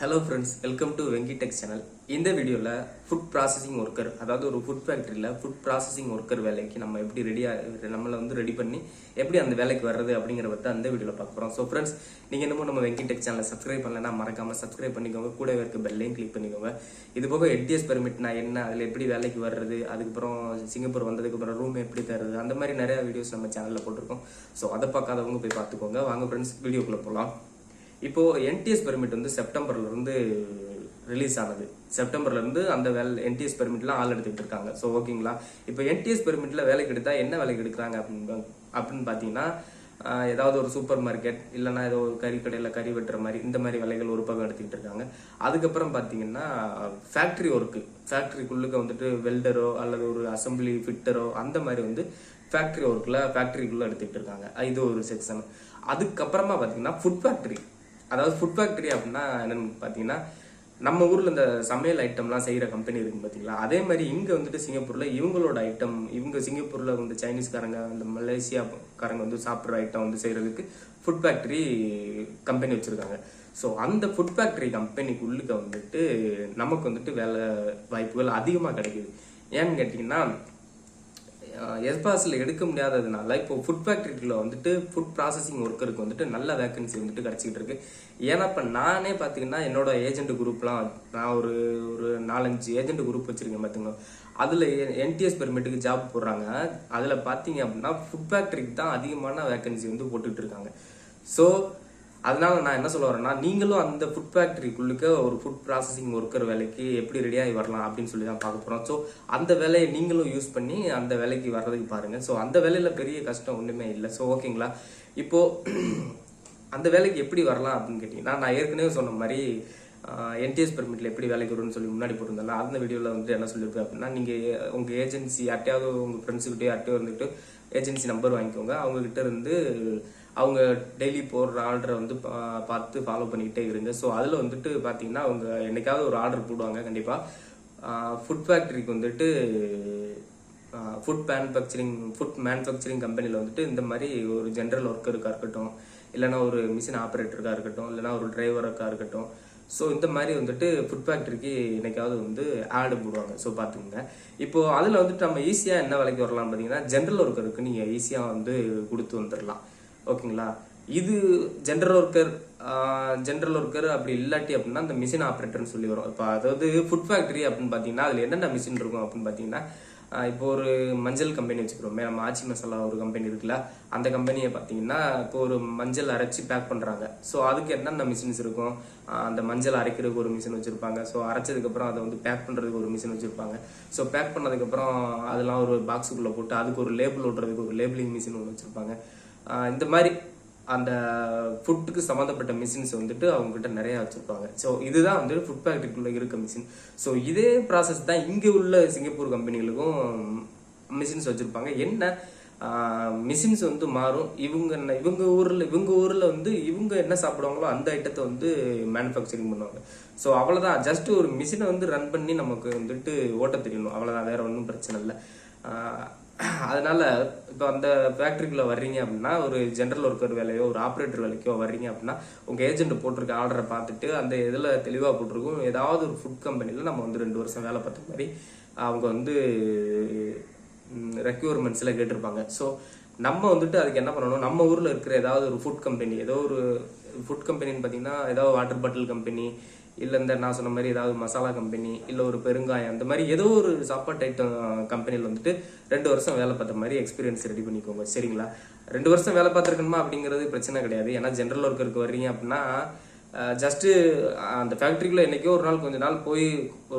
Hello friends, welcome to Venky tech channel. இந்த வீடியோவில் food processing worker, அதாவது ஒரு ஃபுட் ஃபேக்ட்ரியில் ஃபுட் ப்ராசஸிங் ஒர்க்கர் வேலைக்கு நம்ம எப்படி நம்மளை ரெடி பண்ணி எப்படி அந்த வேலைக்கு வர்றது அப்படிங்கிறத பற்றி அந்த வீடியோவில் பார்க்க போகிறோம். ஸோ ஃப்ரெண்ட்ஸ், நீங்கள் என்னமோ நம்ம வெங்கி டெக் சேனலை சப்ஸ்கிரைப் பண்ணலைன்னா மறக்காமல் சப்ஸ்கிரைப் பண்ணிக்கோங்க. கூடவே இருக்க பெல்லையும் கிளிக் பண்ணிக்கோங்க. இது போக என்டிஎஸ் பெர்மிட்னா என்ன, அதில் எப்படி வேலைக்கு வர்றது, அதுக்கப்புறம் சிங்கப்பூர் வந்ததுக்கப்புறம் ரூம் எப்படி தருது, அந்த மாதிரி நிறையா வீடியோஸ் நம்ம சேனலில் போட்டிருக்கோம். ஸோ அதை பார்க்காதவங்க போய் பார்த்துக்கோங்க. வாங்க ஃப்ரெண்ட்ஸ், வீடியோக்குள்ளே போகலாம். இப்போ என்டிஎஸ் பெர்மிட் வந்து செப்டம்பர்ல இருந்து ரிலீஸ் ஆனது. செப்டம்பர்ல இருந்து அந்த என்டிஎஸ் பெர்மிட்லாம் ஆள் எடுத்துக்கிட்டு இருக்காங்க. ஸோ ஓகேங்களா, இப்போ என்டிஎஸ் பெர்மிட்ல வேலைக்கு எடுத்தா என்ன வேலைக்கு எடுக்கிறாங்க அப்படின்னு பார்த்தீங்கன்னா, ஏதாவது ஒரு சூப்பர் மார்க்கெட் இல்லைன்னா ஏதோ ஒரு கறி கடையில் கறி வெட்டுற மாதிரி இந்த மாதிரி வேலைகள் ஒரு பக்கம் எடுத்துக்கிட்டு இருக்காங்க. அதுக்கப்புறம் பார்த்தீங்கன்னா ஃபேக்ட்ரி ஒர்க்கு, ஃபேக்ட்ரிக்குள்ளுக்கு வந்துட்டு வெல்டரோ அல்லது ஒரு அசம்பிளி ஃபிட்டரோ அந்த மாதிரி வந்து ஃபேக்ட்ரி ஒர்க்கில் ஃபேக்ட்ரிக்குள்ளே எடுத்துக்கிட்டு இருக்காங்க. இது ஒரு செக்ஷன். அதுக்கப்புறமா பார்த்தீங்கன்னா ஃபுட் ஃபேக்ட்ரி, அதாவது ஃபுட் ஃபேக்ட்ரி அப்படின்னா என்னன்னு பார்த்தீங்கன்னா, நம்ம ஊரில் இந்த சமையல் ஐட்டம்லாம் செய்கிற கம்பெனி இருக்குன்னு பார்த்தீங்களா, அதே மாதிரி இங்கே வந்துட்டு சிங்கப்பூரில் இவங்களோட ஐட்டம், இவங்க சிங்கப்பூரில் வந்து சைனீஸ்காரங்க அந்த மலேசியாக்காரங்க வந்து சாப்பிட்ற ஐட்டம் வந்து செய்கிறதுக்கு ஃபுட் ஃபேக்ட்ரி கம்பெனி வச்சுருக்காங்க. ஸோ அந்த ஃபுட் ஃபேக்ட்ரி கம்பெனிக்குள்ளுக்க வந்துட்டு நமக்கு வந்துட்டு வேலை வாய்ப்புகள் அதிகமாக கிடைக்குது. ஏன்னு கேட்டிங்கன்னா, எஸ்பாஸில் எடுக்க முடியாததுனால இப்போ ஃபுட் ஃபேக்ட்ரிக்குள்ள வந்துட்டு ஃபுட் ப்ராசஸிங் ஒர்க்கருக்கு வந்துட்டு நல்ல வேகன்சி வந்துட்டு கிடைச்சிக்கிட்டு இருக்கு. ஏன்னா இப்போ நானே பார்த்தீங்கன்னா என்னோட ஏஜென்ட் குரூப்லாம் நான் ஒரு 4-5 ஏஜென்ட் குரூப் வச்சிருக்கேன் பார்த்துங்க. அதில் என்டிஎஸ் பெர்மிட்டுக்கு ஜாப் போடுறாங்க. அதில் பார்த்தீங்க அப்படின்னா ஃபுட் ஃபேக்ட்ரிக்கு தான் அதிகமான வேகன்சி வந்து போட்டுக்கிட்டு இருக்காங்க. ஸோ அதனால நான் என்ன சொல்ல வரேன்னா, நீங்களும் அந்த ஃபுட் ஃபேக்ட்ரிக்குள்ளுக்க ஒரு ஃபுட் ப்ராசஸிங் ஒர்க்கர் வேலைக்கு எப்படி ரெடியாகி வரலாம் அப்படின்னு சொல்லி தான் பார்க்க போகிறோம். ஸோ அந்த வேலையை நீங்களும் யூஸ் பண்ணி அந்த வேலைக்கு வர்றதுக்கு பாருங்கள். ஸோ அந்த வேலையில் பெரிய கஷ்டம் ஒன்றுமே இல்லை. ஸோ ஓகேங்களா, இப்போது அந்த வேலைக்கு எப்படி வரலாம் அப்படின்னு கேட்டிங்கன்னா, நான் ஏற்கனவே சொன்ன மாதிரி என்டிஎஸ் பெர்மிட்டில் எப்படி வேலைக்கு வரும்னு சொல்லி முன்னாடி போட்டிருந்தாலும் அந்த வீடியோவில் வந்து என்ன சொல்லியிருக்கேன் அப்படின்னா, நீங்கள் உங்கள் ஏஜென்சி யார்ட்டையாவது உங்கள் ஃப்ரெண்ட்ஸுக்கிட்டே யார்ட்டையோ இருந்துட்டு ஏஜென்சி நம்பர் வாங்கிக்கோங்க. அவங்ககிட்ட இருந்து அவங்க டெய்லி போடுற ஆர்டரை வந்து பார்த்து ஃபாலோ பண்ணிக்கிட்டே இருங்க. ஸோ அதில் வந்துட்டு பார்த்தீங்கன்னா அவங்க என்னைக்காவது ஒரு ஆர்டர் போடுவாங்க கண்டிப்பாக. ஃபுட் ஃபேக்ட்ரிக்கு வந்துட்டு ஃபுட் மேனுஃபேக்சரிங் கம்பெனியில் வந்துட்டு இந்த மாதிரி ஒரு ஜென்ரல் ஒர்க்கருக்காக இருக்கட்டும், இல்லைனா ஒரு மிஷின் ஆப்ரேட்டருக்காக இருக்கட்டும், இல்லைனா ஒரு டிரைவருக்காக இருக்கட்டும், ஸோ இந்த மாதிரி வந்துட்டு ஃபுட் ஃபேக்ட்ரிக்கு என்னைக்காவது வந்து ஆடு போடுவாங்க. ஸோ பார்த்துக்கோங்க. இப்போது அதில் வந்துட்டு நம்ம ஈஸியாக என்ன வேலைக்கு வரலாம் பார்த்தீங்கன்னா, ஜென்ரல் ஒர்க்கருக்கு நீங்கள் ஈஸியாக வந்து கொடுத்து வந்துடலாம். ஓகேங்களா, இது ஜென்ரல் ஒர்க்கர் அப்படி இல்லாட்டி அப்படின்னா அந்த மிஷின் ஆப்ரேட்டர்னு சொல்லி வரும். இப்போ அதாவது ஃபுட் ஃபேக்ட்ரி அப்படின்னு பார்த்தீங்கன்னா அதில் என்னென்ன மிஷின் இருக்கும் அப்படின்னு பார்த்தீங்கன்னா, இப்போ ஒரு மஞ்சள் கம்பெனி வச்சுக்கிறோமே, நம்ம ஆச்சி மசாலா ஒரு கம்பெனி இருக்குல்ல, அந்த கம்பெனியை பார்த்தீங்கன்னா இப்போ ஒரு மஞ்சள் அரைச்சி பேக் பண்ணுறாங்க. ஸோ அதுக்கு என்னென்ன மிஷின்ஸ் இருக்கும், அந்த மஞ்சள் அரைக்கிறதுக்கு ஒரு மிஷின் வச்சுருப்பாங்க. ஸோ அரைச்சதுக்கப்புறம் அதை வந்து பேக் பண்ணுறதுக்கு ஒரு மிஷின் வச்சுருப்பாங்க. ஸோ பேக் பண்ணதுக்கப்புறம் அதெல்லாம் ஒரு பாக்ஸுக்குள்ளே போட்டு அதுக்கு ஒரு லேபிள் ஓட்டுறதுக்கு ஒரு லேபிளிங் மிஷின் ஒன்று வச்சுருப்பாங்க. இந்த மாதிரி அந்த ஃபுட்டுக்கு சம்மந்தப்பட்ட மிஷின்ஸ் வந்துட்டு அவங்ககிட்ட நிறைய வச்சுருப்பாங்க. ஸோ இதுதான் வந்து ஃபுட் ஃபேக்ட்ரிக்குள்ளே இருக்க மிஷின். ஸோ இதே ப்ராசஸ் தான் இங்கே உள்ள சிங்கப்பூர் கம்பெனிகளுக்கும் மிஷின்ஸ் வச்சுருப்பாங்க. என்ன மிஷின்ஸ் வந்து மாறும். இவங்க ஊரில் வந்து இவங்க என்ன சாப்பிடுவாங்களோ அந்த ஐட்டத்தை வந்து மேனுஃபேக்சரிங் பண்ணுவாங்க. ஸோ அவ்வளோதான், ஜஸ்ட் ஒரு மிஷினை வந்து ரன் பண்ணி நமக்கு வந்துட்டு ஓட்ட தெரியணும், அவ்வளோதான், வேற ஒன்றும் பிரச்சனை இல்லை. அதனால இப்போ அந்த ஃபேக்ட்ரிக்குள்ள வர்றீங்க அப்படின்னா, ஒரு ஜென்ரல் ஒர்க்கர் வேலையோ ஒரு ஆப்ரேட்டர் வேலைக்கோ வர்றீங்க அப்படின்னா, உங்கள் ஏஜென்ட் போட்டிருக்க ஆர்டரை பார்த்துட்டு அந்த இதில் தெளிவாக போட்டிருக்கும் ஏதாவது ஒரு ஃபுட் கம்பெனியில் நம்ம வந்து 2 வருஷம் வேலை பார்த்த மாதிரி அவங்க வந்து ரெக்யூர்மெண்ட்ஸில் கேட்டிருப்பாங்க. ஸோ நம்ம வந்துட்டு அதுக்கு என்ன பண்ணணும், நம்ம ஊரில் இருக்கிற ஏதாவது ஒரு ஃபுட் கம்பெனி, ஏதோ ஒரு ஃபுட் கம்பெனின்னு பார்த்தீங்கன்னா ஏதாவது வாட்டர் பாட்டில் கம்பெனி, இல்லை இந்த நான் சொன்ன மாதிரி ஏதாவது மசாலா கம்பெனி, இல்லை ஒரு பெருங்காயம், அந்த மாதிரி ஏதோ ஒரு சாப்பாட்டு ஐட்டம் கம்பெனியில் வந்துட்டு 2 வருஷம் வேலை பார்த்த மாதிரி எக்ஸ்பீரியன்ஸ் ரெடி பண்ணிக்கோங்க. சரிங்களா, 2 வருஷம் வேலை பார்த்துருக்கணுமா அப்படிங்கிறது பிரச்சனை கிடையாது. ஏன்னா ஜென்ரல் ஒர்க்கருக்கு வர்றீங்க அப்படின்னா ஜஸ்ட்டு அந்த ஃபேக்ட்ரிக்குள்ளே என்றைக்கோ ஒரு நாள் கொஞ்ச நாள் போய்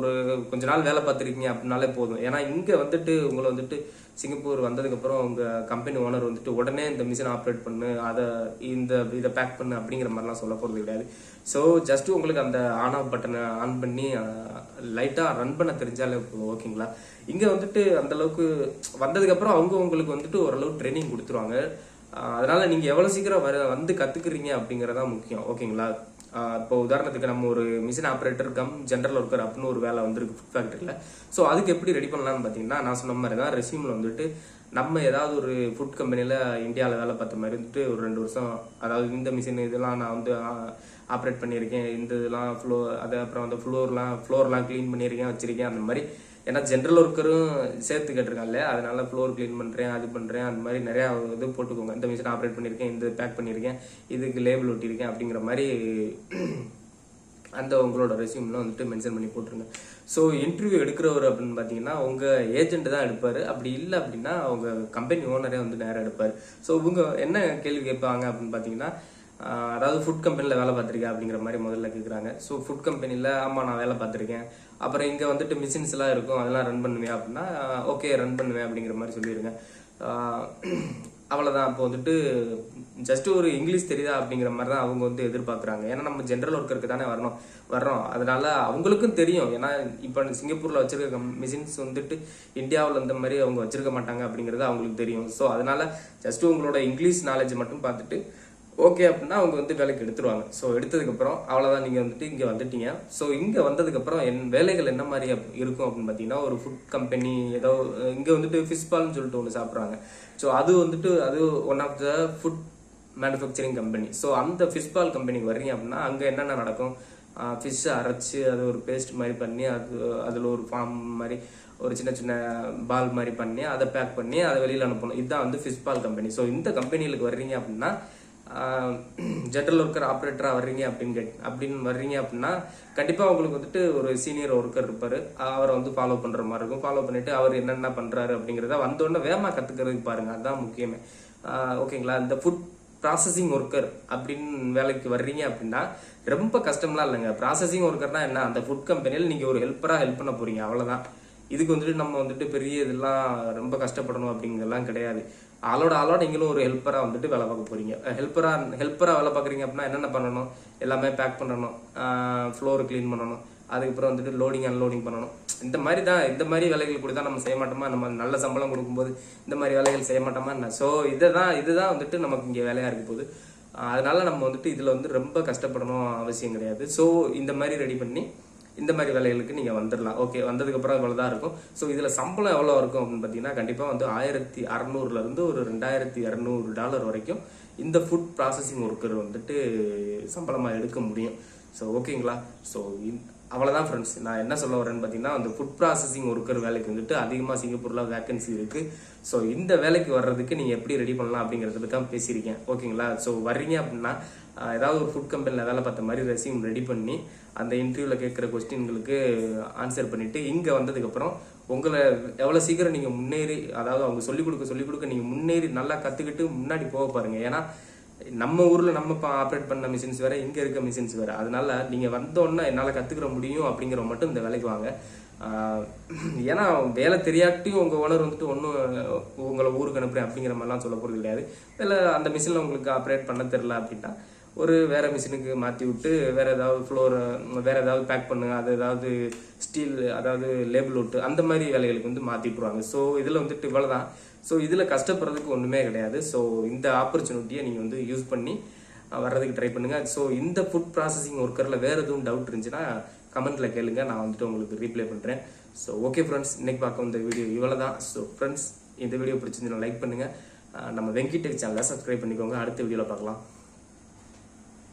கொஞ்ச நாள் வேலை பார்த்துருக்கீங்க அப்படின்னாலே போதும். ஏன்னா இங்கே வந்துட்டு உங்களை வந்துட்டு சிங்கப்பூர் வந்ததுக்கப்புறம் உங்கள் கம்பெனி ஓனர் வந்துட்டு உடனே இந்த மிஷின் ஆப்ரேட் பண்ணு, இதை பேக் பண்ணு அப்படிங்கிற மாதிரிலாம் சொல்ல போகிறது கிடையாது. ஸோ ஜஸ்ட்டு உங்களுக்கு அந்த ஆன் ஆஃப் பட்டனை ஆன் பண்ணி லைட்டாக ரன் பண்ண தெரிஞ்சாலே ஓகேங்களா. இங்கே வந்துட்டு அந்தளவுக்கு வந்ததுக்கப்புறம் அவங்க உங்களுக்கு வந்துட்டு ஓரளவு ட்ரைனிங் கொடுத்துருவாங்க. அதனால் நீங்கள் எவ்வளோ சீக்கிரம் வந்து கற்றுக்குறீங்க அப்படிங்கிறதான் முக்கியம். ஓகேங்களா, இப்போ உதாரணத்துக்கு நம்ம ஒரு மிஷின் ஆப்ரேட்டர் ஜென்ரல் ஒர்க்கர் அப்படின்னு ஒரு வேலை வந்துருக்கு ஃபுட் ஃபேக்ட்ரியில். ஸோ அதுக்கு எப்படி ரெடி பண்ணலான்னு பார்த்தீங்கன்னா, நான் சொன்ன மாதிரி தான் ரெஸ்யூமில் வந்துட்டு நம்ம ஏதாவது ஒரு ஃபுட் கம்பெனியில் இந்தியாவில் வேலை பார்த்த மாதிரி வந்துட்டு ஒரு 2 வருஷம், அதாவது இந்த மிஷின் இதெல்லாம் நான் வந்து ஆப்ரேட் பண்ணியிருக்கேன், இந்த இதெல்லாம் அது அப்புறம் வந்து ஃப்ளோர்லாம் க்ளீன் பண்ணியிருக்கேன் வச்சிருக்கேன் அந்த மாதிரி. ஏன்னா ஜென்ரல் ஒர்க்கரும் சேர்த்து கேட்டிருக்காங்க இல்லையா, அதனால ஃப்ளோர் க்ளீன் பண்ணுறேன், அது பண்ணுறேன், அந்த மாதிரி நிறையா இது போட்டுக்கோங்க. இந்த மிஷின் ஆப்ரேட் பண்ணியிருக்கேன், இந்த பேக் பண்ணியிருக்கேன், இதுக்கு லேபிள் ஒட்டியிருக்கேன் அப்படிங்கிற மாதிரி அந்த உங்களோட ரெஸ்யூமில் வந்துட்டு மென்ஷன் பண்ணி போட்டுருங்க. ஸோ இன்டர்வியூ எடுக்கிறவர் அப்படின்னு பார்த்தீங்கன்னா உங்கள் ஏஜென்ட் தான் எடுப்பார். அப்படி இல்லை அப்படின்னா அவங்க கம்பெனி ஓனரே வந்து நேராக எடுப்பார். ஸோ இவங்க என்ன கேள்வி கேட்பாங்க அப்படின்னு பார்த்தீங்கன்னா, அதாவது ஃபுட் கம்பெனியில் வேலை பார்த்துருக்கேன் அப்படிங்கிற மாதிரி முதல்ல கேட்குறாங்க. ஸோ ஃபுட் கம்பெனியில் ஆமாம் நான் வேலை பார்த்துருக்கேன், அப்புறம் இங்கே வந்துட்டு மிஷின்ஸ் எல்லாம் இருக்கும் அதெல்லாம் ரன் பண்ணுவேன் அப்படின்னா ஓகே ரன் பண்ணுவேன் அப்படிங்கிற மாதிரி சொல்லிடுங்க. அவ்வளோதான். அப்போ வந்துட்டு ஜஸ்ட் ஒரு இங்கிலீஷ் தெரியுதா அப்படிங்கிற மாதிரி தான் அவங்க வந்து எதிர்பார்க்குறாங்க. ஏன்னா நம்ம ஜென்ரல் ஒர்க்கருக்கு தானே வர்றோம். அதனால அவங்களுக்கும் தெரியும். ஏன்னா இப்போ சிங்கப்பூரில் வச்சிருக்க மிஷின்ஸ் வந்துட்டு இந்தியாவில் இந்த மாதிரி அவங்க வச்சிருக்க மாட்டாங்க அப்படிங்கிறது அவங்களுக்கு தெரியும். ஸோ அதனால ஜஸ்ட் உங்களோட இங்கிலீஷ் நாலேஜ் மட்டும் பார்த்துட்டு ஓகே அப்படின்னா அவங்க வந்து வேலைக்கு எடுத்துருவாங்க. ஸோ எடுத்ததுக்கப்புறம் அவ்வளோதான், நீங்கள் வந்துட்டு இங்கே வந்துட்டீங்க. ஸோ இங்கே வந்ததுக்கப்புறம் வேலைகள் என்ன மாதிரி இருக்கும் அப்படின்னு பார்த்தீங்கன்னா, ஒரு ஃபுட் கம்பெனி ஏதோ இங்கே வந்துட்டு ஃபிஷ் பால்னு சொல்லிட்டு ஒன்று சாப்பிட்றாங்க. ஸோ அது வந்துட்டு அது one of the food manufacturing company. So அந்த ஃபிஷ் பால் கம்பெனிக்கு வர்றீங்க அப்படின்னா அங்கே என்னென்ன நடக்கும், ஃபிஷ்ஷை அரைச்சி அது ஒரு பேஸ்ட் மாதிரி பண்ணி அதில் ஒரு ஃபார்ம் மாதிரி ஒரு சின்ன சின்ன பால் மாதிரி பண்ணி அதை பேக் பண்ணி அதை வெளியில் அனுப்பணும். இதுதான் வந்து ஃபிஷ் பால் கம்பெனி. ஸோ இந்த கம்பெனிகளுக்கு வர்றீங்க அப்படின்னா ஜென்ரல் ஒர்க்கர் ஆப்ரேட்டராக வர்றீங்க அப்படின்னு வர்றீங்க அப்படின்னா கண்டிப்பாக உங்களுக்கு வந்துட்டு ஒரு சீனியர் ஒர்க்கர் இருப்பார். அவரை வந்து ஃபாலோ பண்ணுற மாதிரி இருக்கும். ஃபாலோ பண்ணிவிட்டு அவர் என்னென்ன பண்ணுறாரு அப்படிங்கிறத வந்தோடனே வேகமாக கற்றுக்கிறதுக்கு பாருங்கள். அதுதான் முக்கியமே. ஓகேங்களா? இந்த ஃபுட் ப்ராசஸிங் ஒர்க்கர் அப்படின்னு வேலைக்கு வர்றீங்க அப்படின்னா ரொம்ப கஷ்டம்லாம் இல்லைங்க. ப்ராசஸிங் ஒர்க்கர்னா என்ன, அந்த ஃபுட் கம்பெனியில் நீங்கள் ஒரு ஹெல்ப் பண்ண போகிறீங்க, அவ்வளோதான். இதுக்கு வந்துட்டு நம்ம வந்துட்டு பெரிய இதெல்லாம் ரொம்ப கஷ்டப்படணும் அப்படிங்கிறதெல்லாம் கிடையாது. ஆளோட நீங்களும் ஒரு ஹெல்ப்பராக வந்துட்டு வேலை பார்க்க போகிறீங்க. ஹெல்ப்பராக வேலை பார்க்குறீங்க அப்படின்னா என்னென்ன பண்ணணும், எல்லாமே பேக் பண்ணணும், ஃப்ளோர் க்ளீன் பண்ணணும், அதுக்கப்புறம் வந்துட்டு லோடிங் அன்லோடிங் பண்ணணும். இந்த மாதிரி வேலைகள் கூட தான் நம்ம செய்ய மாட்டோமா? நம்ம நல்ல சம்பளம் கொடுக்கும்போது இந்த மாதிரி வேலைகள் செய்ய மாட்டோமா என்ன? ஸோ இதுதான் வந்துட்டு நமக்கு இங்கே வேலையாக இருக்க போகுது. அதனால நம்ம வந்துட்டு இதில் வந்து ரொம்ப கஷ்டப்படணும் அவசியம் கிடையாது. ஸோ இந்த மாதிரி ரெடி பண்ணி இந்த மாதிரி வேலைகளுக்கு நீங்கள் வந்துடலாம். ஓகே, வந்ததுக்கப்புறம் இவ்வளோ தான் இருக்கும். ஸோ இதில் சம்பளம் எவ்வளோ இருக்கும் அப்படின்னு பார்த்தீங்கன்னா கண்டிப்பாக வந்து $1600 ஒரு $2200 வரைக்கும் இந்த ஃபுட் ப்ராசஸிங் ஒர்க்கர் வந்துட்டு சம்பளமாக எடுக்க முடியும். ஸோ ஓகேங்களா? ஸோ அவ்வளோதான் ஃப்ரெண்ட்ஸ். நான் என்ன சொல்ல வரேன்னு பார்த்தீங்கன்னா, அந்த ஃபுட் ப்ராசஸிங் ஒர்க்கர் வேலைக்கு வந்துட்டு அதிகமாக சிங்கப்பூரில் வேகன்சி இருக்குது. ஸோ இந்த வேலைக்கு வர்றதுக்கு நீங்கள் எப்படி ரெடி பண்ணலாம் அப்படிங்கிறத பற்றி தான் பேசியிருக்கேன். ஓகேங்களா? ஸோ வர்றீங்க அப்படின்னா ஏதாவது ஒரு ஃபுட் கம்பெனியில் வேலை பார்த்த மாதிரி ரெஸ்யூம் ரெடி பண்ணி அந்த இன்டர்வியூவில் கேட்குற கொஸ்டின்களுக்கு ஆன்சர் பண்ணிவிட்டு இங்கே வந்ததுக்கப்புறம் உங்களை எவ்வளோ சீக்கிரம் நீங்கள் முன்னேறி, அதாவது அவங்க சொல்லிக் கொடுக்க நீங்கள் முன்னேறி நல்லா கற்றுக்கிட்டு முன்னாடி போக பாருங்கள். ஏன்னா நம்ம ஊரில் நம்ம இப்போ ஆப்ரேட் பண்ண மிஷின்ஸ் வேறு, இங்கே இருக்க மிஷின்ஸ் வேறு. அதனால நீங்கள் வந்தோன்னா என்னால் கற்றுக்கிற முடியும் அப்படிங்கிற மட்டும் இந்த வேலைக்கு வாங்க. ஏன்னா வேலை தெரியாட்டியும் உங்கள் ஓனர் வந்துட்டு ஒன்றும் உங்களை ஊருக்கு அனுப்புறேன் அப்படிங்கிற மாதிரிலாம் சொல்ல போகிறது கிடையாது. இல்லை அந்த மிஷினில் உங்களுக்கு ஆப்ரேட் பண்ண தெரில அப்படின்னா ஒரு வேறு மிஷினுக்கு மாற்றி விட்டு வேறு ஏதாவது பேக் பண்ணுங்க, அது ஏதாவது ஸ்டீல், அதாவது லேபிள் ஒட்டு, அந்த மாதிரி வேலைகளுக்கு வந்து மாற்றி விட்ருவாங்க. ஸோ இதில் வந்துட்டு இவ்வளோ தான். ஸோ இதில் கஷ்டப்படுறதுக்கு ஒன்றுமே கிடையாது. ஸோ இந்த ஆப்பர்ச்சுனிட்டியை நீங்கள் வந்து யூஸ் பண்ணி வர்றதுக்கு ட்ரை பண்ணுங்கள். ஸோ இந்த ஃபுட் ப்ராசஸிங் ஒர்க்கரில் வேறு எதுவும் டவுட் இருந்துச்சுன்னா கமெண்ட்டில் கேளுங்க, நான் வந்துட்டு உங்களுக்கு ரீப்ளை பண்ணுறேன். ஸோ ஓகே ஃப்ரெண்ட்ஸ், இன்றைக்கி பார்க்க இந்த வீடியோ இவ்வளோ தான். ஸோ ஃப்ரெண்ட்ஸ், இந்த வீடியோ பிடிச்சிருந்துன்னா லைக் பண்ணுங்கள், நம்ம வெங்கி டெக் சேனலை சப்ஸ்கிரைப் பண்ணிக்கோங்க. அடுத்த வீடியோவில் பார்க்கலாம்.